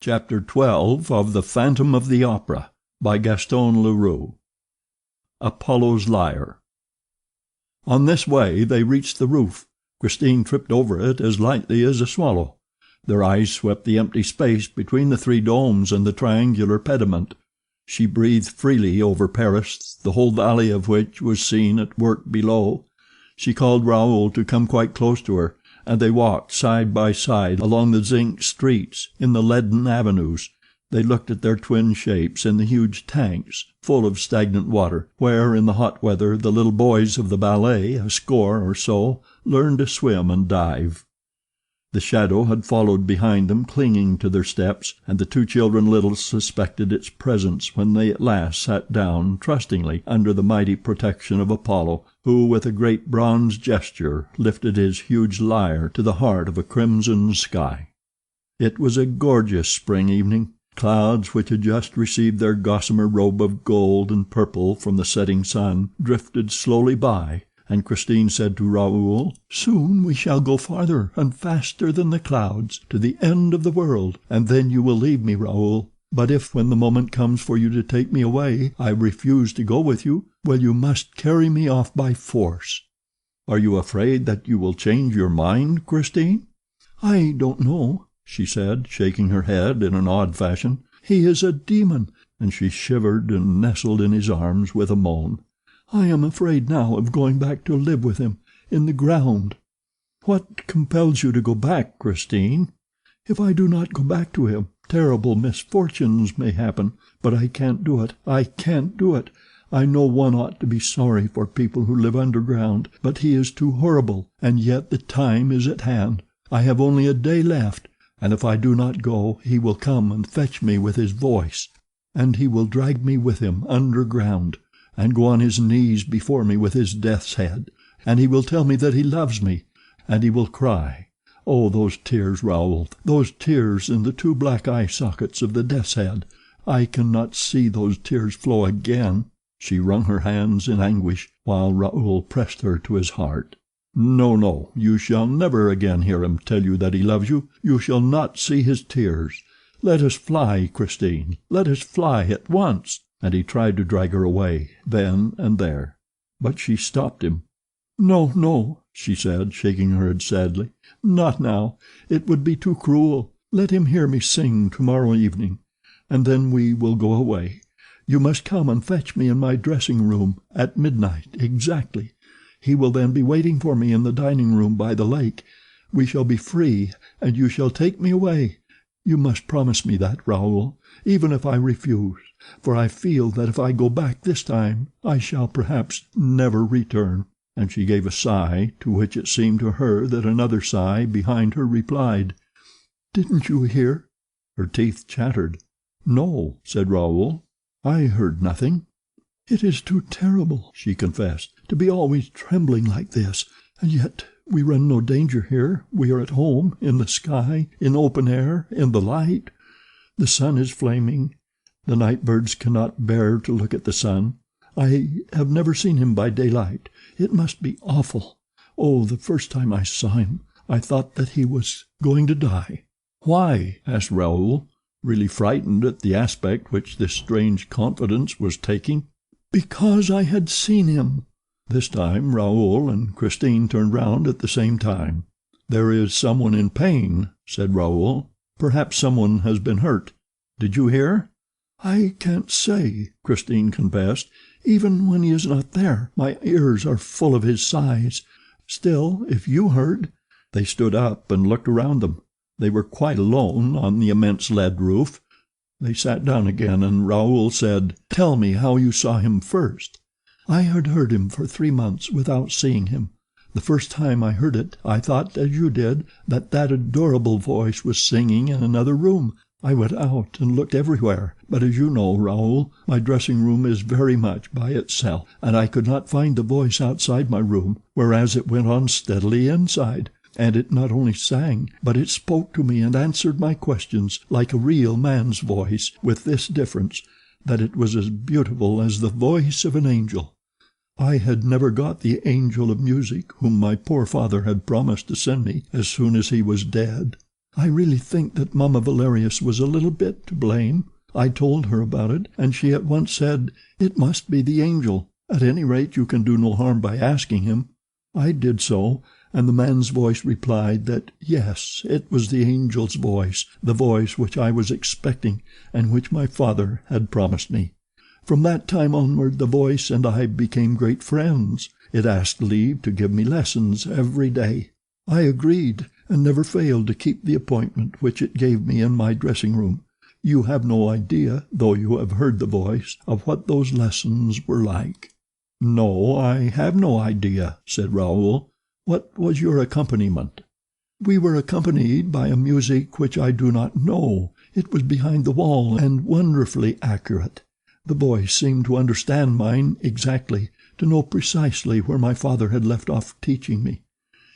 Chapter 12 of The Phantom of the Opera by Gaston Leroux. Apollo's Lyre. On this way they reached the roof. Christine tripped over it as lightly as a swallow. Their eyes swept the empty space between the three domes and the triangular pediment. She breathed freely over Paris, the whole valley of which was seen at work below. She called Raoul to come quite close to her, and they walked side by side along the zinc streets, in the leaden avenues. They looked at their twin shapes in the huge tanks, full of stagnant water, where in the hot weather the little boys of the ballet, a score or so, learned to swim and dive. The shadow had followed behind them, clinging to their steps, and the two children little suspected its presence when they at last sat down trustingly under the mighty protection of Apollo, who with a great bronze gesture lifted his huge lyre to the heart of a crimson sky. It was a gorgeous spring evening. Clouds, which had just received their gossamer robe of gold and purple from the setting sun, drifted slowly by, and Christine said to Raoul, "Soon we shall go farther and faster than the clouds, to the end of the world, and then you will leave me, Raoul. But if, when the moment comes for you to take me away, I refuse to go with you, well, you must carry me off by force." "Are you afraid that you will change your mind, Christine?" "I don't know," she said, shaking her head in an odd fashion. "He is a demon," and she shivered and nestled in his arms with a moan. "I am afraid now of going back to live with him, in the ground." "What compels you to go back, Christine?" "If I do not go back to him, terrible misfortunes may happen. But I can't do it. I can't do it. I know one ought to be sorry for people who live underground, but he is too horrible, and yet the time is at hand. I have only a day left, and if I do not go, he will come and fetch me with his voice, and he will drag me with him underground, and go on his knees before me with his death's head, and he will tell me that he loves me, and he will cry. Oh, those tears, Raoul, those tears in the two black eye sockets of the death's head. I cannot see those tears flow again." She wrung her hands in anguish, while Raoul pressed her to his heart. "No, no, you shall never again hear him tell you that he loves you. You shall not see his tears. Let us fly, Christine. Let us fly at once." And he tried to drag her away, then and there. But she stopped him. "No, no," she said, shaking her head sadly. "Not now. It would be too cruel. Let him hear me sing tomorrow evening, and then we will go away. You must come and fetch me in my dressing-room at midnight exactly. He will then be waiting for me in the dining-room by the lake. We shall be free, and you shall take me away. You must promise me that, Raoul, even if I refuse, for I feel that if I go back this time I shall perhaps never return." And she gave a sigh, to which it seemed to her that another sigh behind her replied, "Didn't you hear?" Her teeth chattered. "No," said Raoul, "I heard nothing." "It is too terrible," she confessed, "to be always trembling like this, and yet we run no danger here. We are at home, in the sky, in open air, in the light. The sun is flaming. The night birds cannot bear to look at the sun. I have never seen him by daylight. It must be awful. Oh, the first time I saw him, I thought that he was going to die." "Why?" asked Raoul, really frightened at the aspect which this strange confidence was taking. "Because I had seen him." This time Raoul and Christine turned round at the same time. "There is someone in pain," said Raoul. "Perhaps someone has been hurt. Did you hear?" "I can't say," Christine confessed. "Even when he is not there, my ears are full of his sighs. Still, if you heard—" They stood up and looked around them. They were quite alone on the immense lead roof. They sat down again, and Raoul said, "Tell me how you saw him first." "I had heard him for 3 months without seeing him. The first time I heard it, I thought, as you did, that adorable voice was singing in another room. I went out and looked everywhere, but as you know, Raoul, my dressing-room is very much by itself, and I could not find the voice outside my room, whereas it went on steadily inside. And it not only sang, but it spoke to me and answered my questions like a real man's voice, with this difference, that it was as beautiful as the voice of an angel. I had never got the angel of music whom my poor father had promised to send me as soon as he was dead. I really think that Mamma Valerius was a little bit to blame. I told her about it, and she at once said, 'It must be the angel. At any rate, you can do no harm by asking him.' I did so, and the man's voice replied that yes, it was the angel's voice, the voice which I was expecting, and which my father had promised me. From that time onward the voice and I became great friends. It asked leave to give me lessons every day. I agreed, and never failed to keep the appointment which it gave me in my dressing-room. You have no idea, though you have heard the voice, of what those lessons were like." "No, I have no idea," said Raoul. "What was your accompaniment?" "We were accompanied by a music which I do not know. It was behind the wall, and wonderfully accurate. The voice seemed to understand mine exactly, to know precisely where my father had left off teaching me.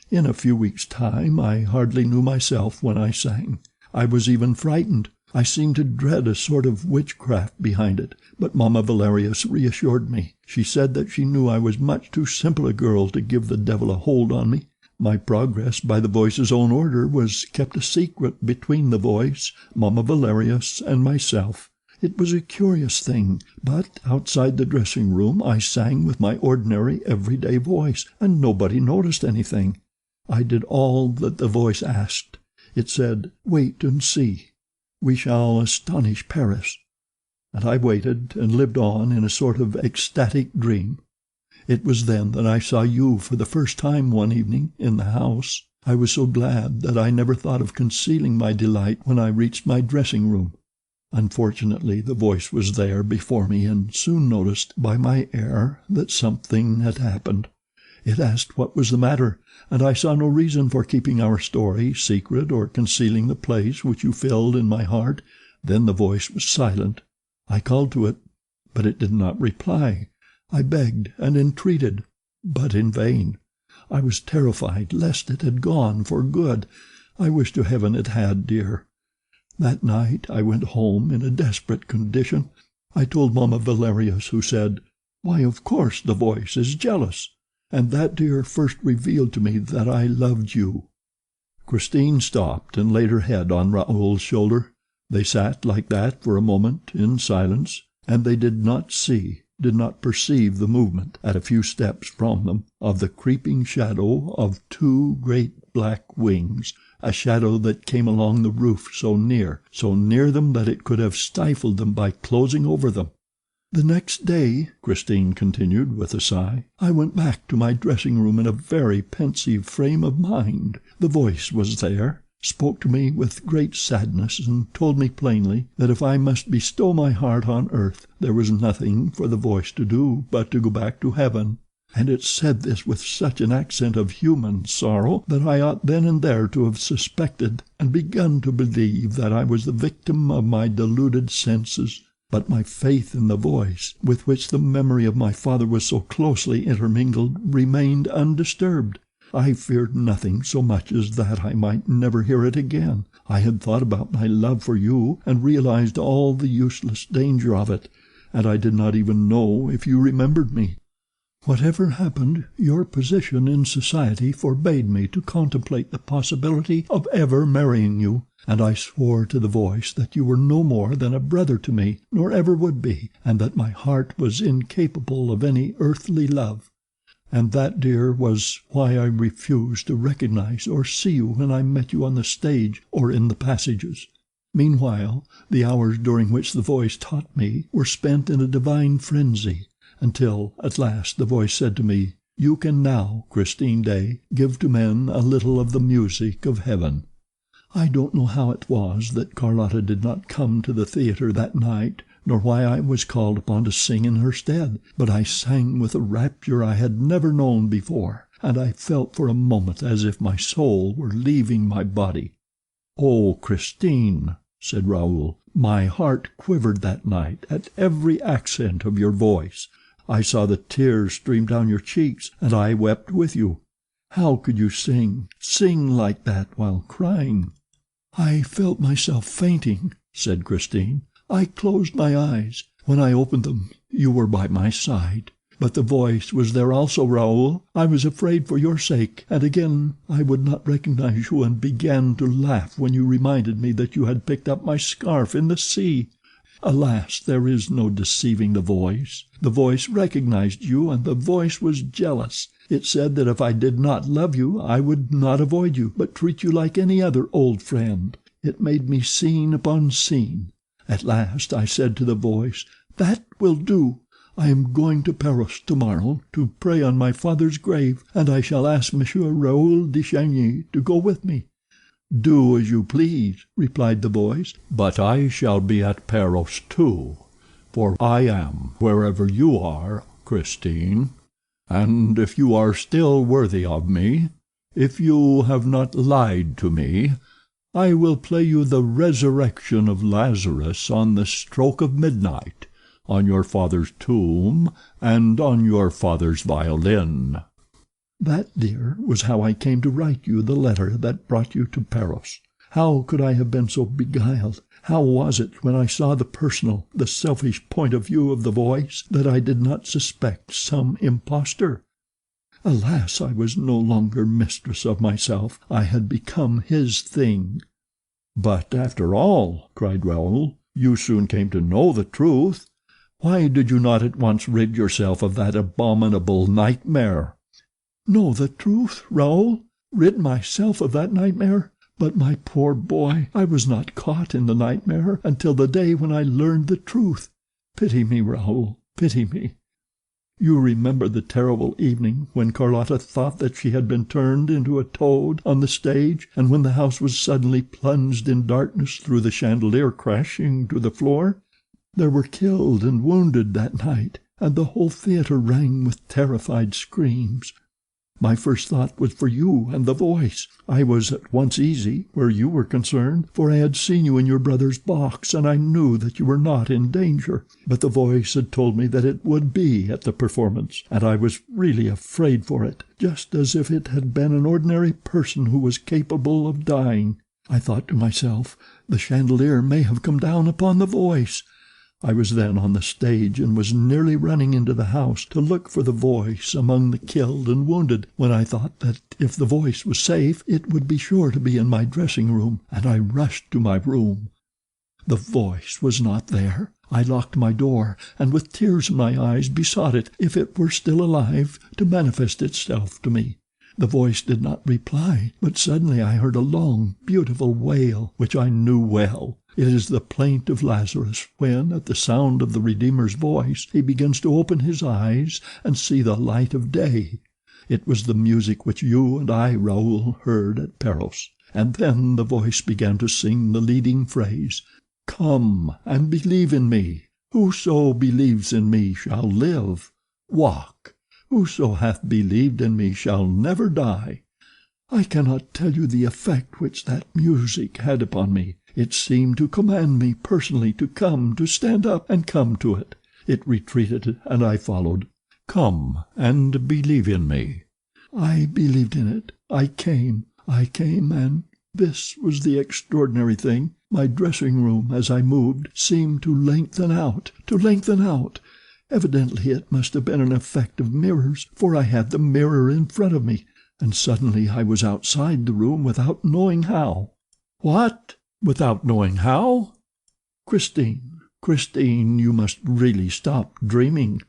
In a few weeks' time I hardly knew myself when I sang. I was even frightened. I seemed to dread a sort of witchcraft behind it, but Mamma Valerius reassured me. She said that she knew I was much too simple a girl to give the devil a hold on me. My progress by the voice's own order was kept a secret between the voice, Mamma Valerius, and myself. It was a curious thing, but outside the dressing-room I sang with my ordinary everyday voice, and nobody noticed anything. I did all that the voice asked. It said, 'Wait and see. We shall astonish Paris.' And I waited and lived on in a sort of ecstatic dream. It was then that I saw you for the first time one evening in the house. I was so glad that I never thought of concealing my delight when I reached my dressing-room. Unfortunately, the voice was there before me, and soon noticed by my air that something had happened. It asked what was the matter, and I saw no reason for keeping our story secret or concealing the place which you filled in my heart. Then the voice was silent. I called to it, but it did not reply. I begged and entreated, but in vain. I was terrified lest it had gone for good. I wish to heaven it had, dear. That night I went home in a desperate condition. I told Mamma Valerius, who said, 'Why, of course the voice is jealous.' And that, dear, first revealed to me that I loved you." Christine stopped and laid her head on Raoul's shoulder. They sat like that for a moment in silence, and they did not perceive the movement, at a few steps from them, of the creeping shadow of two great black wings, a shadow that came along the roof so near them that it could have stifled them by closing over them. "The next day," Christine continued with a sigh, "I went back to my dressing-room in a very pensive frame of mind. The voice was there, spoke to me with great sadness, and told me plainly that if I must bestow my heart on earth, there was nothing for the voice to do but to go back to heaven. And it said this with such an accent of human sorrow that I ought then and there to have suspected and begun to believe that I was the victim of my deluded senses. But my faith in the voice, with which the memory of my father was so closely intermingled, remained undisturbed. I feared nothing so much as that I might never hear it again. I had thought about my love for you, and realized all the useless danger of it, and I did not even know if you remembered me. Whatever happened, your position in society forbade me to contemplate the possibility of ever marrying you, and I swore to the voice that you were no more than a brother to me, nor ever would be, and that my heart was incapable of any earthly love. And that, dear, was why I refused to recognize or see you when I met you on the stage or in the passages. Meanwhile, the hours during which the voice taught me were spent in a divine frenzy, until, at last, the voice said to me, 'You can now, Christine Daae, give to men a little of the music of heaven.' I don't know how it was that Carlotta did not come to the theater that night, nor why I was called upon to sing in her stead, but I sang with a rapture I had never known before, and I felt for a moment as if my soul were leaving my body." "Oh, Christine," said Raoul, "my heart quivered that night at every accent of your voice. I saw the tears stream down your cheeks, and I wept with you. How could you sing like that while crying?" "I felt myself fainting," said Christine. "I closed my eyes. When I opened them, you were by my side. But the voice was there also, Raoul. I was afraid for your sake, and again I would not recognize you, and began to laugh when you reminded me that you had picked up my scarf in the sea. Alas, there is no deceiving the voice. The voice recognized you, and the voice was jealous. It said that if I did not love you, I would not avoid you, but treat you like any other old friend. It made me scene upon scene. At last I said to the voice, 'That will do. I am going to Paris tomorrow to pray on my father's grave, and I shall ask Monsieur Raoul de Chagny to go with me.' 'Do as you please,' replied the voice, 'but I shall be at Paris too, for I am wherever you are, Christine. And if you are still worthy of me, if you have not lied to me, I will play you the resurrection of Lazarus on the stroke of midnight, on your father's tomb, and on your father's violin.' That, dear, was how I came to write you the letter that brought you to Paris. How could I have been so beguiled? How was it, when I saw the personal, the selfish point of view of the voice, that I did not suspect some impostor? Alas, I was no longer mistress of myself. I had become his thing." "But, after all," cried Raoul, "you soon came to know the truth. Why did you not at once rid yourself of that abominable nightmare?" "Know the truth, Raoul? Rid myself of that nightmare? But, my poor boy, I was not caught in the nightmare until the day when I learned the truth. Pity me, Raoul, pity me. You remember the terrible evening when Carlotta thought that she had been turned into a toad on the stage, and when the house was suddenly plunged in darkness through the chandelier crashing to the floor? There were killed and wounded that night, and the whole theater rang with terrified screams. My first thought was for you and the voice. I was at once easy where you were concerned, for I had seen you in your brother's box, and I knew that you were not in danger. But the voice had told me that it would be at the performance, and I was really afraid for it, just as if it had been an ordinary person who was capable of dying. I thought to myself, the chandelier may have come down upon the voice. I was then on the stage, and was nearly running into the house to look for the voice among the killed and wounded, when I thought that if the voice was safe it would be sure to be in my dressing-room, and I rushed to my room. The voice was not there. I locked my door, and with tears in my eyes besought it, if it were still alive, to manifest itself to me. The voice did not reply, but suddenly I heard a long, beautiful wail, which I knew well. It is the plaint of Lazarus when, at the sound of the Redeemer's voice, he begins to open his eyes and see the light of day. It was the music which you and I, Raoul, heard at Paris. And then the voice began to sing the leading phrase, "Come and believe in me. Whoso believes in me shall live. Walk. Whoso hath believed in me shall never die." I cannot tell you the effect which that music had upon me. It seemed to command me personally to come, to stand up and come to it. It retreated, and I followed. "Come and believe in me." I believed in it. I came, and this was the extraordinary thing. My dressing-room, as I moved, seemed to lengthen out. Evidently it must have been an effect of mirrors, for I had the mirror in front of me, and suddenly I was outside the room without knowing how. "What? Without knowing how?" Christine, you must really stop dreaming."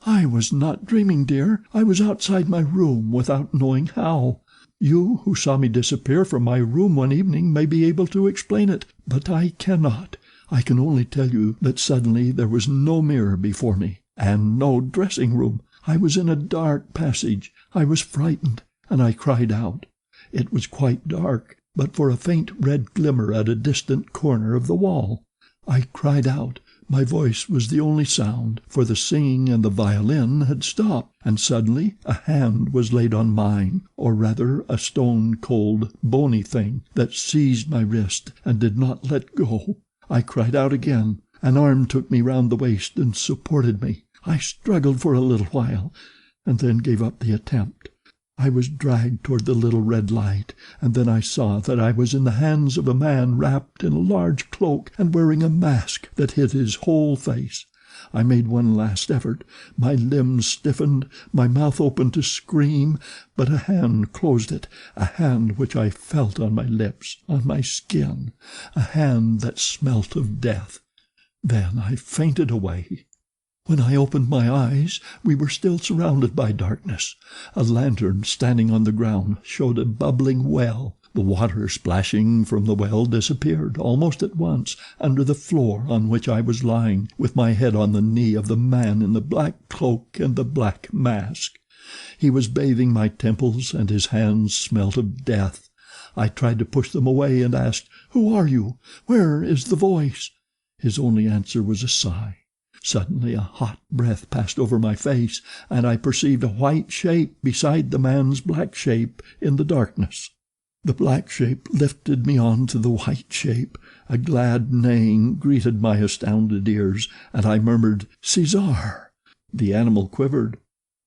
"I was not dreaming, dear. I was outside my room without knowing how. You, who saw me disappear from my room one evening, may be able to explain it, but I cannot. I can only tell you that suddenly there was no mirror before me, and no dressing-room. I was in a dark passage. I was frightened, and I cried out. It was quite dark, but for a faint red glimmer at a distant corner of the wall. I cried out. My voice was the only sound, for the singing and the violin had stopped, and suddenly a hand was laid on mine, or rather a stone-cold, bony thing, that seized my wrist and did not let go. I cried out again. An arm took me round the waist and supported me. I struggled for a little while, and then gave up the attempt. I was dragged toward the little red light, and then I saw that I was in the hands of a man wrapped in a large cloak and wearing a mask that hid his whole face. I made one last effort. My limbs stiffened, my mouth opened to scream, but a hand closed it, a hand which I felt on my lips, on my skin, a hand that smelt of death. Then I fainted away. When I opened my eyes, we were still surrounded by darkness. A lantern standing on the ground showed a bubbling well. The water splashing from the well disappeared almost at once under the floor on which I was lying, with my head on the knee of the man in the black cloak and the black mask. He was bathing my temples, and his hands smelt of death. I tried to push them away and asked, "Who are you? Where is the voice?" His only answer was a sigh. Suddenly a hot breath passed over my face, and I perceived a white shape beside the man's black shape in the darkness. The black shape lifted me on to the white shape. A glad neighing greeted my astounded ears, and I murmured, "Cesar!" The animal quivered.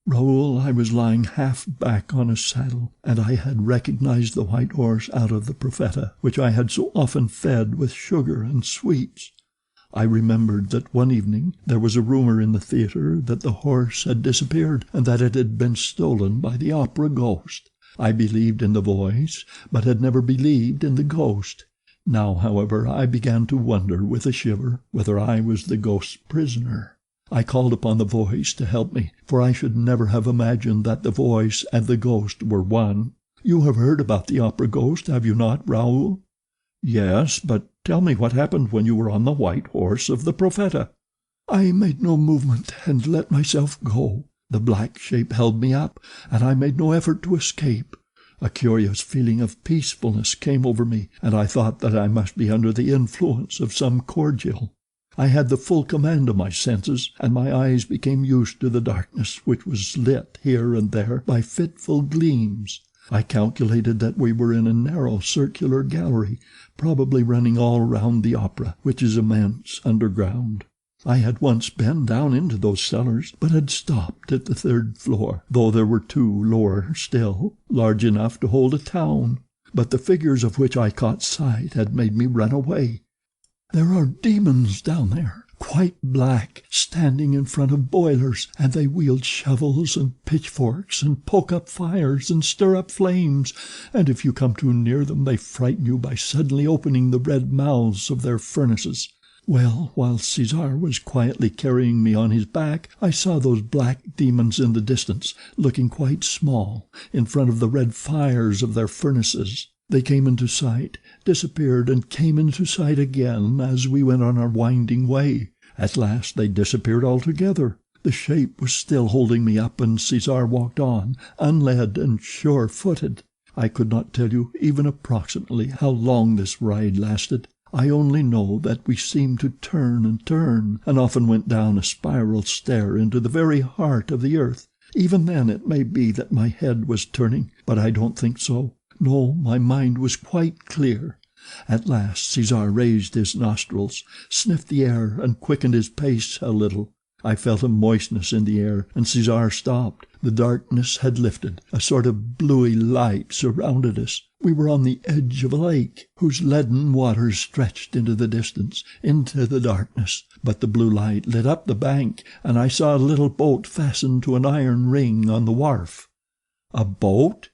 Raoul, I was lying half back on a saddle, and I had recognized the white horse out of the Profeta, which I had so often fed with sugar and sweets. I remembered that one evening there was a rumor in the theatre that the horse had disappeared, and that it had been stolen by the opera ghost. I believed in the voice, but had never believed in the ghost. Now, however, I began to wonder with a shiver whether I was the ghost's prisoner. I called upon the voice to help me, for I should never have imagined that the voice and the ghost were one. "You have heard about the opera ghost, have you not, Raoul?" "Yes, but tell me what happened when you were on the white horse of the Profeta." "I made no movement, and let myself go. The black shape held me up, and I made no effort to escape. A curious feeling of peacefulness came over me, and I thought that I must be under the influence of some cordial. I had the full command of my senses, and my eyes became used to the darkness, which was lit here and there by fitful gleams. I calculated that we were in a narrow circular gallery, probably running all round the opera, which is immense underground. I had once been down into those cellars, but had stopped at the 3rd floor, though there were 2 lower still, large enough to hold a town. But the figures of which I caught sight had made me run away. There are demons down there, quite black, standing in front of boilers, and they wield shovels and pitchforks and poke up fires and stir up flames, and if you come too near them they frighten you by suddenly opening the red mouths of their furnaces. Well, while Cesar was quietly carrying me on his back, I saw those black demons in the distance, looking quite small, in front of the red fires of their furnaces. They came into sight, disappeared, and came into sight again as we went on our winding way. At last they disappeared altogether. The shape was still holding me up, and Cesar walked on, unled and sure-footed. I could not tell you, even approximately, how long this ride lasted. I only know that we seemed to turn and turn, and often went down a spiral stair into the very heart of the earth. Even then it may be that my head was turning, but I don't think so. No, my mind was quite clear. At last Cesar raised his nostrils, sniffed the air, and quickened his pace a little. I felt a moistness in the air, and Cesar stopped. The darkness had lifted. A sort of bluey light surrounded us. We were on the edge of a lake, whose leaden waters stretched into the distance, into the darkness. But the blue light lit up the bank, and I saw a little boat fastened to an iron ring on the wharf. A boat?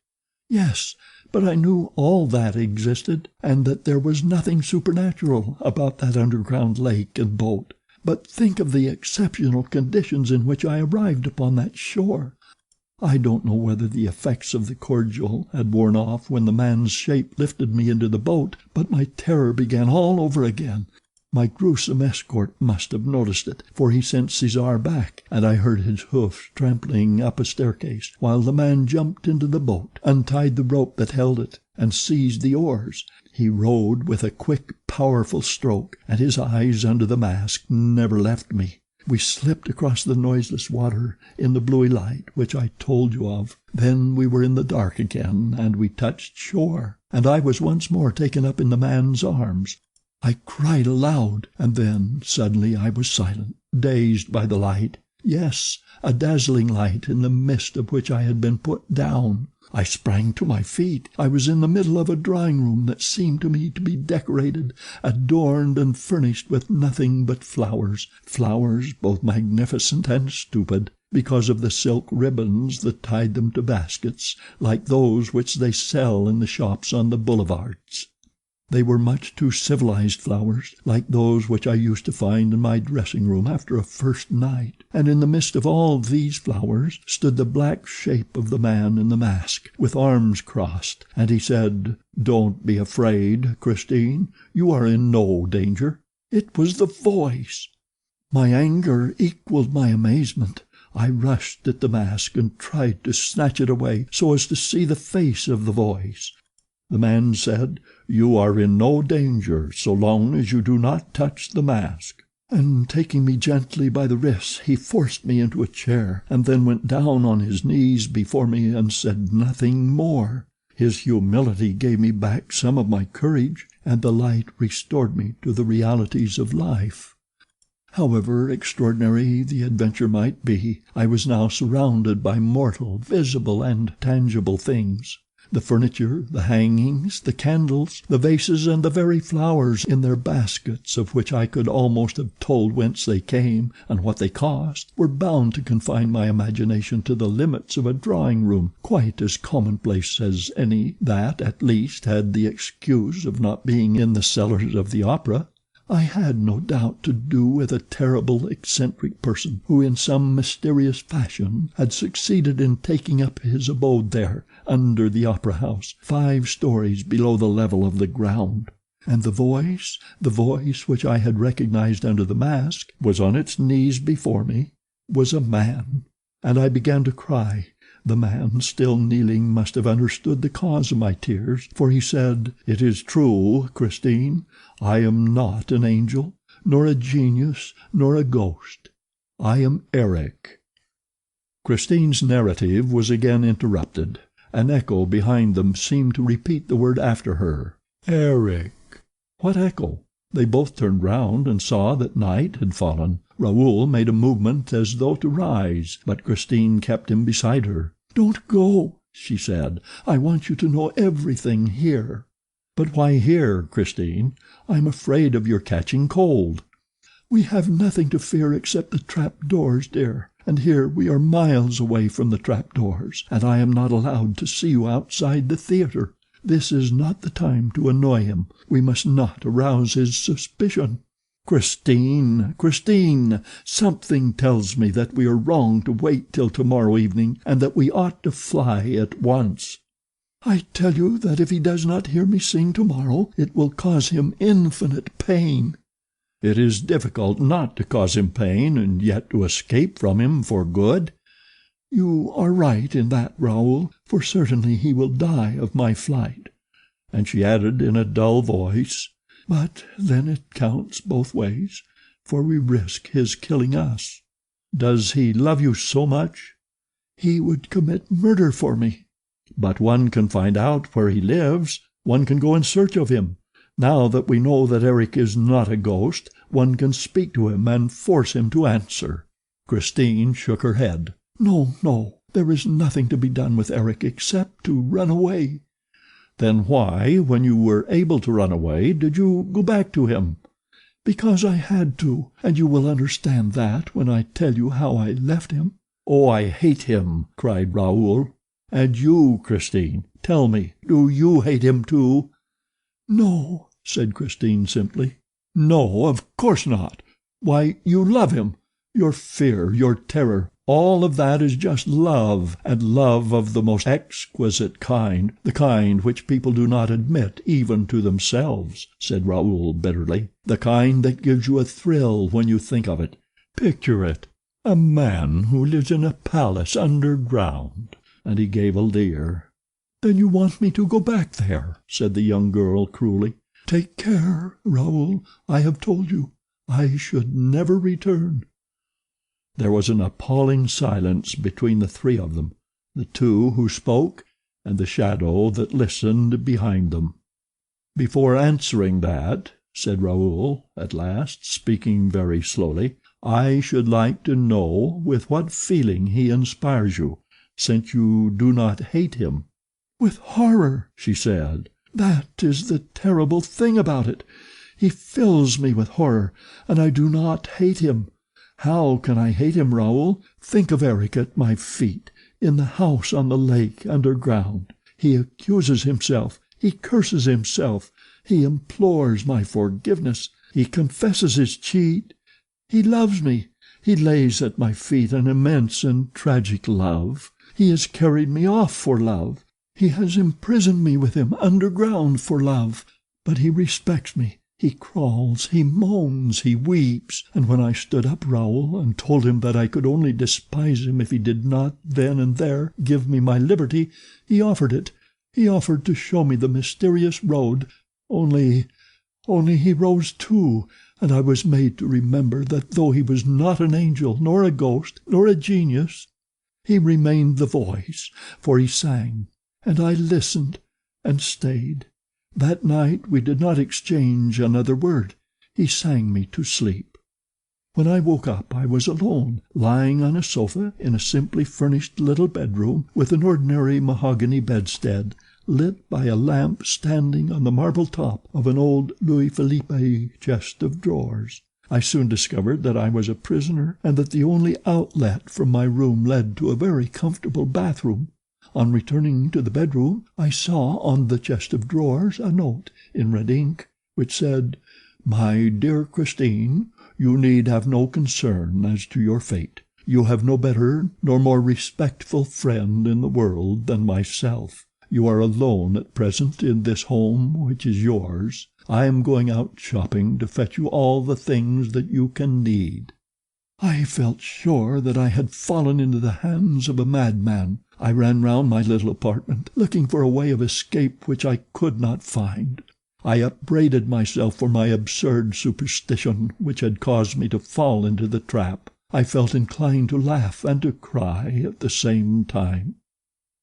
Yes, but I knew all that existed, and that there was nothing supernatural about that underground lake and boat. But think of the exceptional conditions in which I arrived upon that shore. I don't know whether the effects of the cordial had worn off when the man's shape lifted me into the boat, but my terror began all over again. My gruesome escort must have noticed it, for he sent Cesar back, and I heard his hoofs trampling up a staircase, while the man jumped into the boat, untied the rope that held it, and seized the oars. He rowed with a quick, powerful stroke, and his eyes under the mask never left me. We slipped across the noiseless water in the bluey light which I told you of. Then we were in the dark again, and we touched shore, and I was once more taken up in the man's arms. I cried aloud, and then suddenly I was silent, dazed by the light. Yes, a dazzling light in the midst of which I had been put down. I sprang to my feet. I was in the middle of a drawing-room that seemed to me to be decorated, adorned and furnished with nothing but flowers, flowers both magnificent and stupid, because of the silk ribbons that tied them to baskets, like those which they sell in the shops on the boulevards. They were much too civilized flowers, like those which I used to find in my dressing-room after a first night, and in the midst of all these flowers stood the black shape of the man in the mask, with arms crossed, and he said, "Don't be afraid, Christine, you are in no danger." It was the voice! My anger equaled my amazement. I rushed at the mask and tried to snatch it away so as to see the face of the voice. The man said, "You are in no danger so long as you do not touch the mask." And taking me gently by the wrists, he forced me into a chair, and then went down on his knees before me and said nothing more. His humility gave me back some of my courage, and the light restored me to the realities of life. However extraordinary the adventure might be, I was now surrounded by mortal, visible, and tangible things. The furniture, the hangings, the candles, the vases, and the very flowers in their baskets, of which I could almost have told whence they came and what they cost, were bound to confine my imagination to the limits of a drawing-room quite as commonplace as any that, at least, had the excuse of not being in the cellars of the opera. I had no doubt to do with a terrible, eccentric person, who in some mysterious fashion had succeeded in taking up his abode there, under the opera house, 5 stories below the level of the ground. And the voice which I had recognized under the mask, was on its knees before me, was a man. And I began to cry. The man, still kneeling, must have understood the cause of my tears, for he said, "It is true, Christine, I am not an angel, nor a genius, nor a ghost. I am Eric." Christine's narrative was again interrupted. An echo behind them seemed to repeat the word after her. "Eric." What echo? They both turned round and saw that night had fallen. Raoul made a movement as though to rise, but Christine kept him beside her. "Don't go," she said. "I want you to know everything here." "But why here, Christine? I'm afraid of your catching cold." "We have nothing to fear except the trap-doors, dear, and here we are miles away from the trap-doors, and I am not allowed to see you outside the theater. This is not the time to annoy him. We must not arouse his suspicion." "Christine, Christine, something tells me that we are wrong to wait till tomorrow evening, and that we ought to fly at once." "I tell you that if he does not hear me sing tomorrow, it will cause him infinite pain." "It is difficult not to cause him pain, and yet to escape from him for good." "You are right in that, Raoul, for certainly he will die of my flight." And she added in a dull voice, "But then it counts both ways, for we risk his killing us." "Does he love you so much?" "He would commit murder for me." "But one can find out where he lives. One can go in search of him. Now that we know that Eric is not a ghost, one can speak to him and force him to answer." Christine shook her head. "No, no, there is nothing to be done with Eric except to run away." "Then why, when you were able to run away, did you go back to him?" "Because I had to, and you will understand that when I tell you how I left him." "Oh, I hate him!" cried Raoul. "And you, Christine, tell me, do you hate him too?" "No," said Christine simply. "No, of course not. Why, you love him. Your fear, your terror, all of that is just love, and love of the most exquisite kind, the kind which people do not admit even to themselves," said Raoul bitterly. "The kind that gives you a thrill when you think of it. Picture it, a man who lives in a palace underground," and he gave a leer. "Then you want me to go back there," said the young girl cruelly. "Take care, Raoul. I have told you. I should never return." There was an appalling silence between the 3 of them, the 2 who spoke and the shadow that listened behind them. "Before answering that," said Raoul at last, speaking very slowly, "I should like to know with what feeling he inspires you, since you do not hate him." "With horror," she said. "That is the terrible thing about it. He fills me with horror, and I do not hate him. How can I hate him, Raoul? Think of Eric at my feet, in the house on the lake underground. He accuses himself, he curses himself, he implores my forgiveness, he confesses his cheat. He loves me. He lays at my feet an immense and tragic love. He has carried me off for love. He has imprisoned me with him underground for love. But he respects me. He crawls, he moans, he weeps, and when I stood up, Raoul, and told him that I could only despise him if he did not then and there give me my liberty, he offered it. He offered to show me the mysterious road, only he rose too, and I was made to remember that though he was not an angel, nor a ghost, nor a genius, he remained the voice, for he sang, and I listened, and stayed. That night we did not exchange another word. He sang me to sleep. When I woke up I was alone, lying on a sofa in a simply furnished little bedroom with an ordinary mahogany bedstead, lit by a lamp standing on the marble top of an old Louis Philippe chest of drawers. I soon discovered that I was a prisoner, and that the only outlet from my room led to a very comfortable bathroom. On returning to the bedroom, I saw on the chest of drawers a note in red ink, which said, "My dear Christine, you need have no concern as to your fate. You have no better nor more respectful friend in the world than myself. You are alone at present in this home which is yours. I am going out shopping to fetch you all the things that you can need." I felt sure that I had fallen into the hands of a madman. I ran round my little apartment, looking for a way of escape which I could not find. I upbraided myself for my absurd superstition which had caused me to fall into the trap. I felt inclined to laugh and to cry at the same time.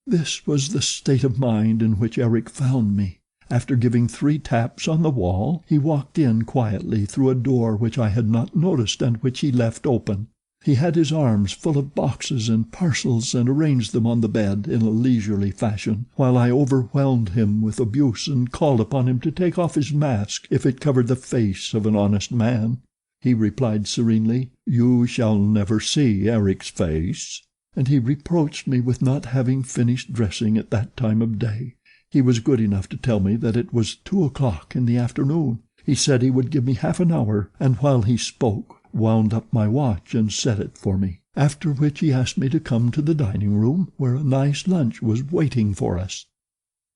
This was the state of mind in which Eric found me. After giving 3 taps on the wall, he walked in quietly through a door which I had not noticed and which he left open. He had his arms full of boxes and parcels and arranged them on the bed in a leisurely fashion, while I overwhelmed him with abuse and called upon him to take off his mask if it covered the face of an honest man. He replied serenely, "You shall never see Eric's face," and he reproached me with not having finished dressing at that time of day. He was good enough to tell me that it was 2 o'clock in the afternoon. He said he would give me half an hour, and while he spoke wound up my watch and set it for me, after which he asked me to come to the dining room, where a nice lunch was waiting for us.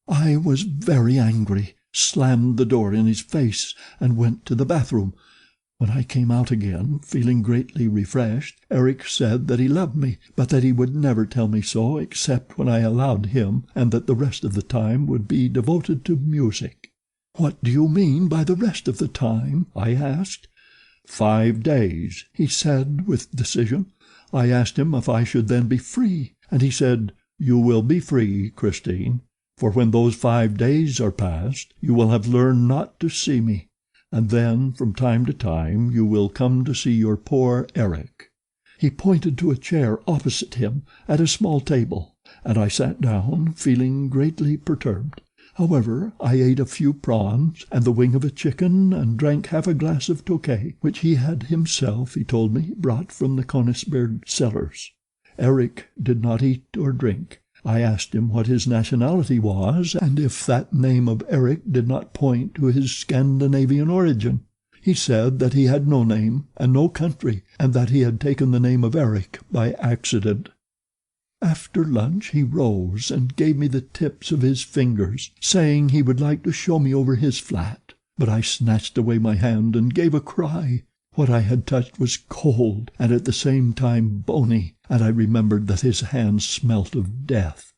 I was very angry, slammed the door in his face, and went to the bathroom. When I came out again, feeling greatly refreshed, Eric said that he loved me, but that he would never tell me so except when I allowed him, and that the rest of the time would be devoted to music. "What do you mean by the rest of the time?" I asked. 5 days, he said with decision. I asked him if I should then be free, and he said, "You will be free, Christine, for when those 5 days are past, you will have learned not to see me, and then from time to time you will come to see your poor Eric." He pointed to a chair opposite him at a small table, and I sat down, feeling greatly perturbed. However, I ate a few prawns and the wing of a chicken, and drank half a glass of Tokay, which he had himself, he told me, brought from the Königsberg cellars. Eric did not eat or drink. I asked him what his nationality was, and if that name of Eric did not point to his Scandinavian origin. He said that he had no name and no country, and that he had taken the name of Eric by accident. After lunch he rose and gave me the tips of his fingers, saying he would like to show me over his flat, but I snatched away my hand and gave a cry. What I had touched was cold and at the same time bony, and I remembered that his hand smelt of death.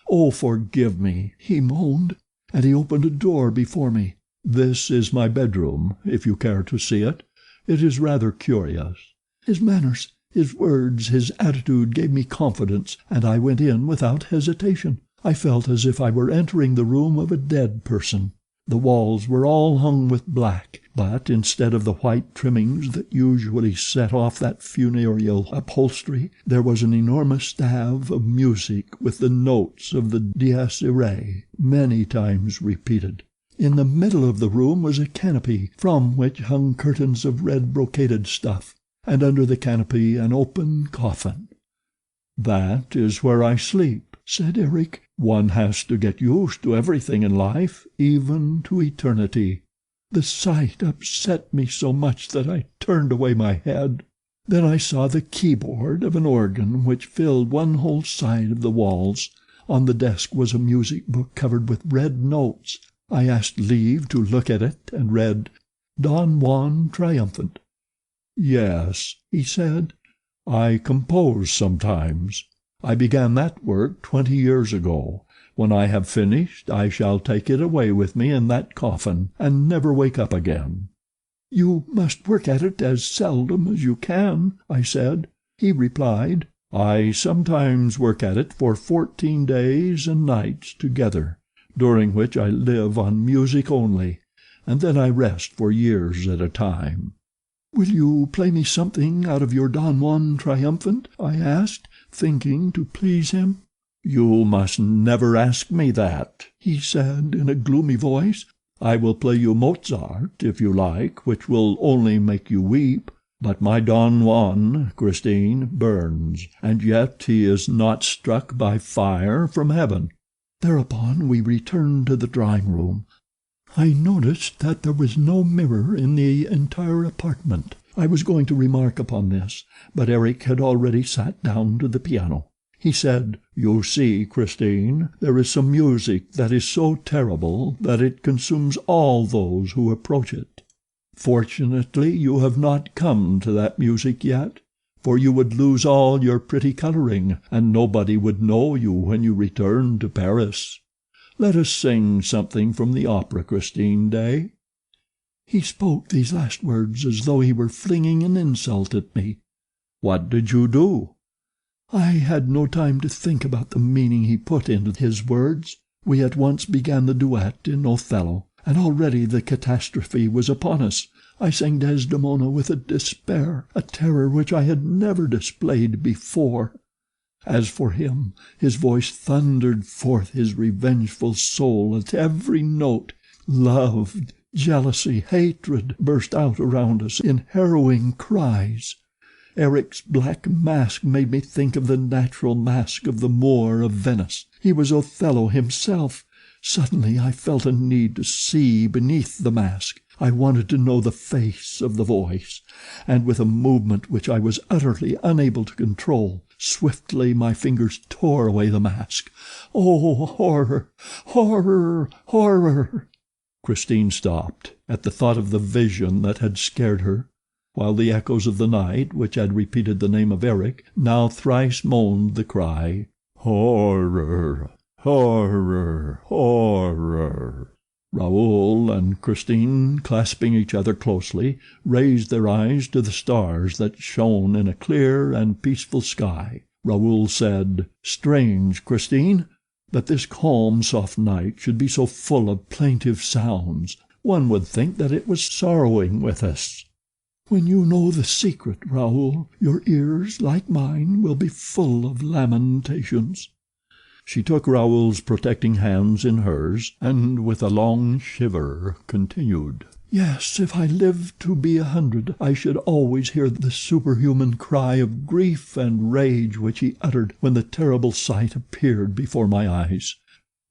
"Oh, forgive me," he moaned, and he opened a door before me. "This is my bedroom, if you care to see it. It is rather curious." His manners, his words, his attitude gave me confidence, and I went in without hesitation. I felt as if I were entering the room of a dead person. The walls were all hung with black, but instead of the white trimmings that usually set off that funereal upholstery, there was an enormous staff of music with the notes of the dies irae many times repeated. In the middle of the room was a canopy, from which hung curtains of red brocaded stuff, and under the canopy an open coffin. "That is where I sleep," said Eric. "One has to get used to everything in life, even to eternity." The sight upset me so much that I turned away my head. Then I saw the keyboard of an organ which filled one whole side of the walls. On the desk was a music book covered with red notes. I asked leave to look at it, and read, "Don Juan Triumphant." "Yes," he said, "I compose sometimes. I began that work 20 years ago. When I have finished I shall take it away with me in that coffin, and never wake up again." "You must work at it as seldom as you can," I said. He replied, "I sometimes work at it for 14 days and nights together, during which I live on music only, and then I rest for years at a time." "Will you play me something out of your Don Juan Triumphant?" I asked, thinking to please him. "You must never ask me that," he said in a gloomy voice. "I will play you Mozart, if you like, which will only make you weep. But my Don Juan, Christine, burns, and yet he is not struck by fire from heaven." Thereupon we returned to the drawing-room. I noticed that there was no mirror in the entire apartment. I was going to remark upon this, but Eric had already sat down to the piano. He said, "You see, Christine, there is some music that is so terrible that it consumes all those who approach it. Fortunately you have not come to that music yet, for you would lose all your pretty coloring, and nobody would know you when you return to Paris. Let us sing something from the opera, Christine Daae." He spoke these last words as though he were flinging an insult at me. "What did you do?" I had no time to think about the meaning he put into his words. We at once began the duet in Othello, and already the catastrophe was upon us. I sang Desdemona with a despair, a terror which I had never displayed before. As for him, his voice thundered forth his revengeful soul at every note. Love, jealousy, hatred burst out around us in harrowing cries. Eric's black mask made me think of the natural mask of the Moor of Venice. He was Othello himself. Suddenly I felt a need to see beneath the mask. I wanted to know the face of the voice, and with a movement which I was utterly unable to control, swiftly my fingers tore away the mask. Oh, horror! Horror! Horror! Christine stopped at the thought of the vision that had scared her, while the echoes of the night, which had repeated the name of Eric, now thrice moaned the cry, "Horror! Horror! Horror!" Raoul and Christine, clasping each other closely, raised their eyes to the stars that shone in a clear and peaceful sky. Raoul said, "Strange, Christine, that this calm, soft night should be so full of plaintive sounds. One would think that it was sorrowing with us." "When you know the secret, Raoul, your ears, like mine, will be full of lamentations." She took Raoul's protecting hands in hers, and with a long shiver continued, "Yes, if I lived to be 100, I should always hear the superhuman cry of grief and rage which he uttered when the terrible sight appeared before my eyes.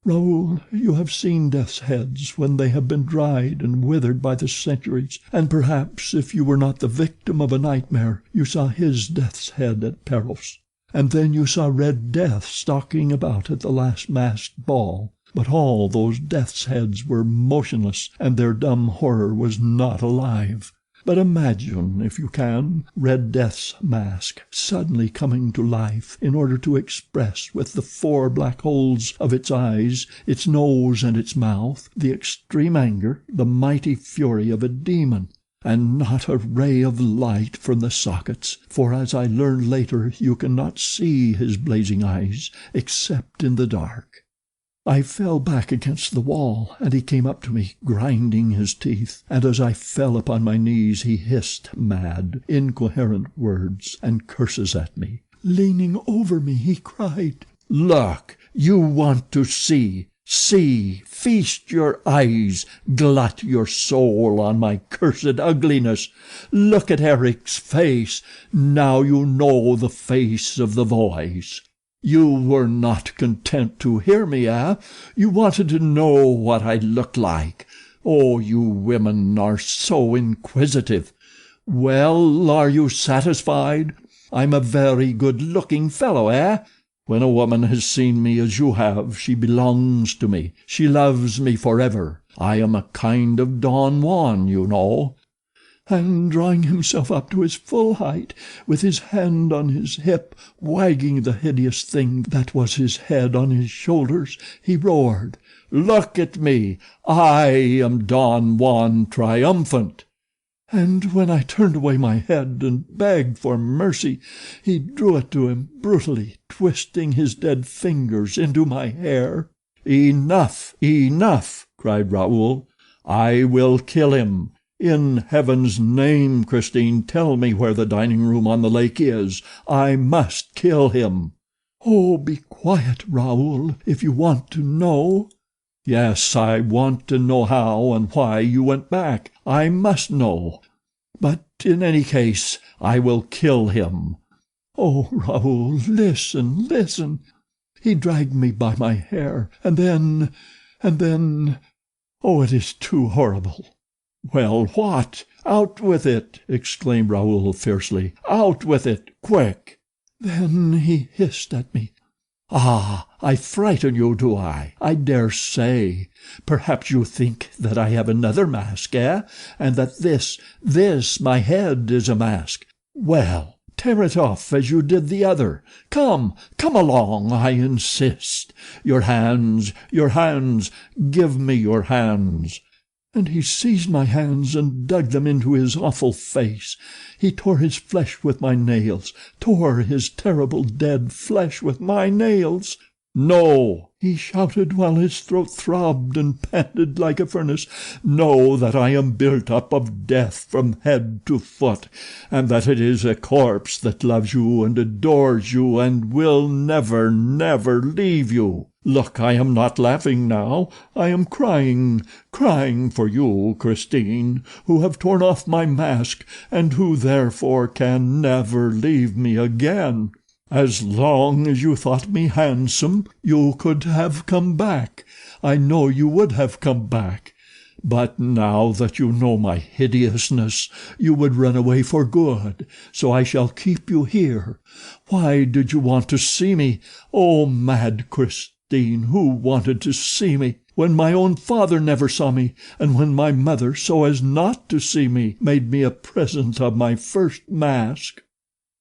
Raoul, you have seen death's heads when they have been dried and withered by the centuries, and perhaps, if you were not the victim of a nightmare, you saw his death's head at Paros. And then you saw Red Death stalking about at the last masked ball. But all those death's heads were motionless, and their dumb horror was not alive. But imagine, if you can, Red Death's mask suddenly coming to life in order to express with the 4 black holes of its eyes, its nose and its mouth, the extreme anger, the mighty fury of a demon. And not a ray of light from the sockets, for as I learned later you cannot see his blazing eyes except in the dark. I fell back against the wall, and he came up to me, grinding his teeth, and as I fell upon my knees he hissed mad, incoherent words and curses at me. Leaning over me, he cried, "Look, you want to see. See, feast your eyes, glut your soul on my cursed ugliness. Look at Eric's face. Now you know the face of the voice. You were not content to hear me, eh? You wanted to know what I looked like. Oh, you women are so inquisitive. Well, are you satisfied? I'm a very good-looking fellow, eh? When a woman has seen me as you have, she belongs to me. She loves me forever. I am a kind of Don Juan, you know." And drawing himself up to his full height, with his hand on his hip, wagging the hideous thing that was his head on his shoulders, he roared, "Look at me! I am Don Juan triumphant!" And when I turned away my head and begged for mercy, he drew it to him brutally, twisting his dead fingers into my hair. "Enough, enough!" cried Raoul. "I will kill him. In heaven's name, Christine, tell me where the dining room on the lake is. I must kill him." "Oh, be quiet, Raoul, if you want to know." "Yes, I want to know how and why you went back. I must know. But in any case I will kill him." "Oh, Raoul, listen, listen. He dragged me by my hair, and then... Oh, it is too horrible." "Well, what? Out with it!" exclaimed Raoul fiercely. "Out with it, quick!" "Then he hissed at me." "Ah, I frighten you, do I? I dare say. Perhaps you think that I have another mask, eh? And that this, my head, is a mask. Well, tear it off as you did the other. Come along, I insist. Your hands, give me your hands." And he seized my hands and dug them into his awful face. He tore his flesh with my nails, tore his terrible dead flesh with my nails. "No!" he shouted while his throat throbbed and panted like a furnace. "Know that I am built up of death from head to foot, and that it is a corpse that loves you and adores you and will never, never leave you. Look, I am not laughing now. I am crying for you, Christine, who have torn off my mask and who therefore can never leave me again. As long as you thought me handsome, you could have come back. I know you would have come back. But now that you know my hideousness, you would run away for good, so I shall keep you here. Why did you want to see me? Oh, mad Christine, who wanted to see me, when my own father never saw me, and when my mother, so as not to see me, made me a present of my first mask?"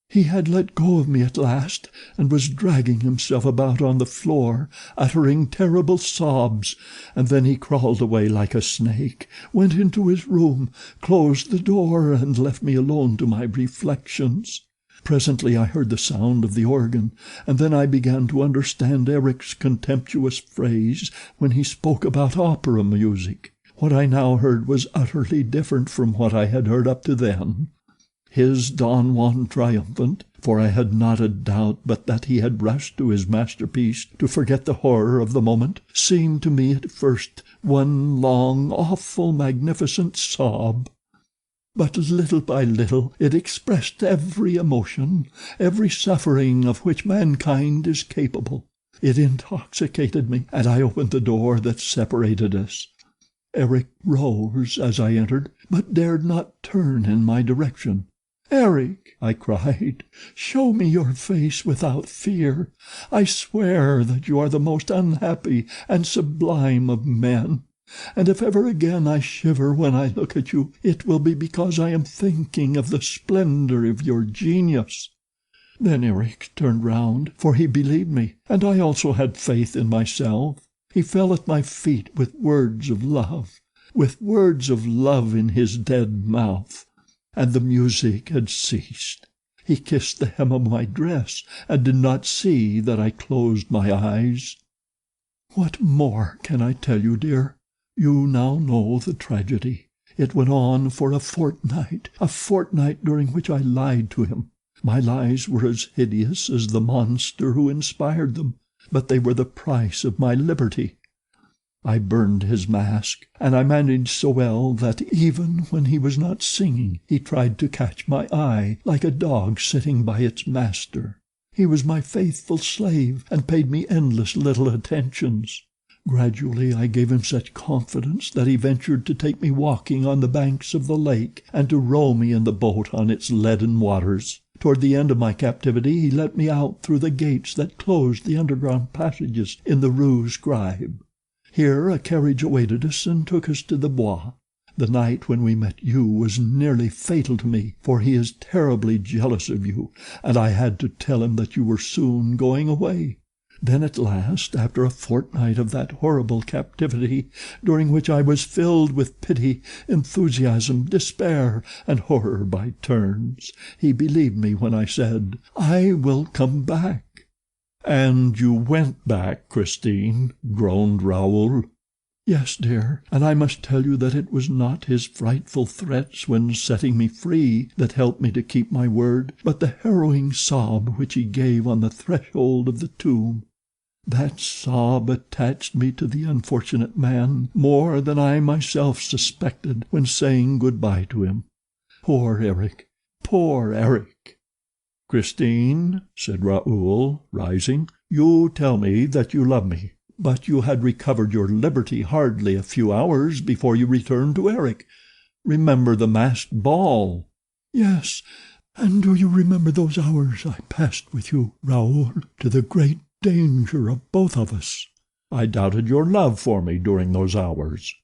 He had let go of me at last, and was dragging himself about on the floor, uttering terrible sobs, and then he crawled away like a snake, went into his room, closed the door, and left me alone to my reflections. Presently I heard the sound of the organ, and then I began to understand Eric's contemptuous phrase when he spoke about opera music. What I now heard was utterly different from what I had heard up to then. His Don Juan triumphant, for I had not a doubt but that he had rushed to his masterpiece to forget the horror of the moment, seemed to me at first one long, awful, magnificent sob. But little by little it expressed every emotion, every suffering of which mankind is capable. It intoxicated me, and I opened the door that separated us. Eric rose as I entered, but dared not turn in my direction. "Eric," I cried, "show me your face without fear. I swear that you are the most unhappy and sublime of men, and if ever again I shiver when I look at you, it will be because I am thinking of the splendor of your genius." Then Eric turned round, for he believed me, and I also had faith in myself. He fell at my feet with words of love in his dead mouth. And the music had ceased. He kissed the hem of my dress, and did not see that I closed my eyes. What more can I tell you, dear? You now know the tragedy. It went on for a fortnight during which I lied to him. My lies were as hideous as the monster who inspired them, but they were the price of my liberty. I burned his mask, and I managed so well that even when he was not singing he tried to catch my eye, like a dog sitting by its master. He was my faithful slave, and paid me endless little attentions. Gradually I gave him such confidence that he ventured to take me walking on the banks of the lake, and to row me in the boat on its leaden waters. Toward the end of my captivity he let me out through the gates that closed the underground passages in the Rue Scribe. Here a carriage awaited us and took us to the Bois. The night when we met you was nearly fatal to me, for he is terribly jealous of you, and I had to tell him that you were soon going away. Then at last, after a fortnight of that horrible captivity, during which I was filled with pity, enthusiasm, despair, and horror by turns, he believed me when I said, 'I will come back.'" "And you went back, Christine," groaned Raoul. "Yes, dear, and I must tell you that it was not his frightful threats when setting me free that helped me to keep my word, but the harrowing sob which he gave on the threshold of the tomb. That sob attached me to the unfortunate man more than I myself suspected when saying good-bye to him. Poor Eric! Poor Eric!" "Christine," said Raoul, rising, "you tell me that you love me, but you had recovered your liberty hardly a few hours before you returned to Eric. Remember the masked ball." "Yes, and do you remember those hours I passed with you, Raoul, to the great danger of both of us?" "I doubted your love for me during those hours."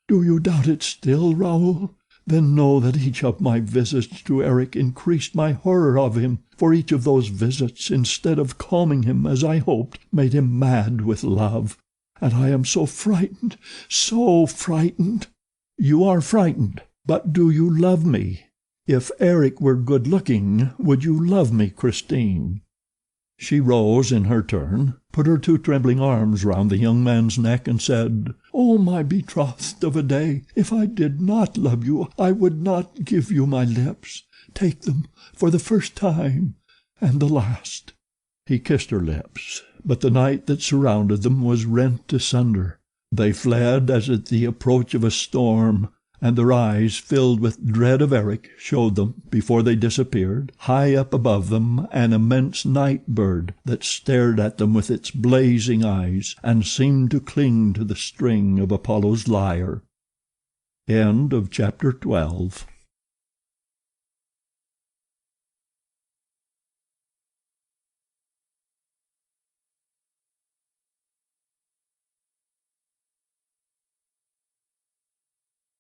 "Do you doubt it still, Raoul? Then know that each of my visits to Eric increased my horror of him, for each of those visits, instead of calming him as I hoped, made him mad with love. And I am so frightened, so frightened." "You are frightened, but do you love me? If Eric were good-looking, would you love me, Christine?" She rose in her turn, put her two trembling arms round the young man's neck, and said, "Oh, my betrothed of a day, if I did not love you, I would not give you my lips. Take them, for the first time, and the last." He kissed her lips, but the night that surrounded them was rent asunder. They fled as at the approach of a storm, and their eyes, filled with dread of Eric, showed them, before they disappeared, high up above them, an immense night bird that stared at them with its blazing eyes, and seemed to cling to the string of Apollo's lyre. End of Chapter 12.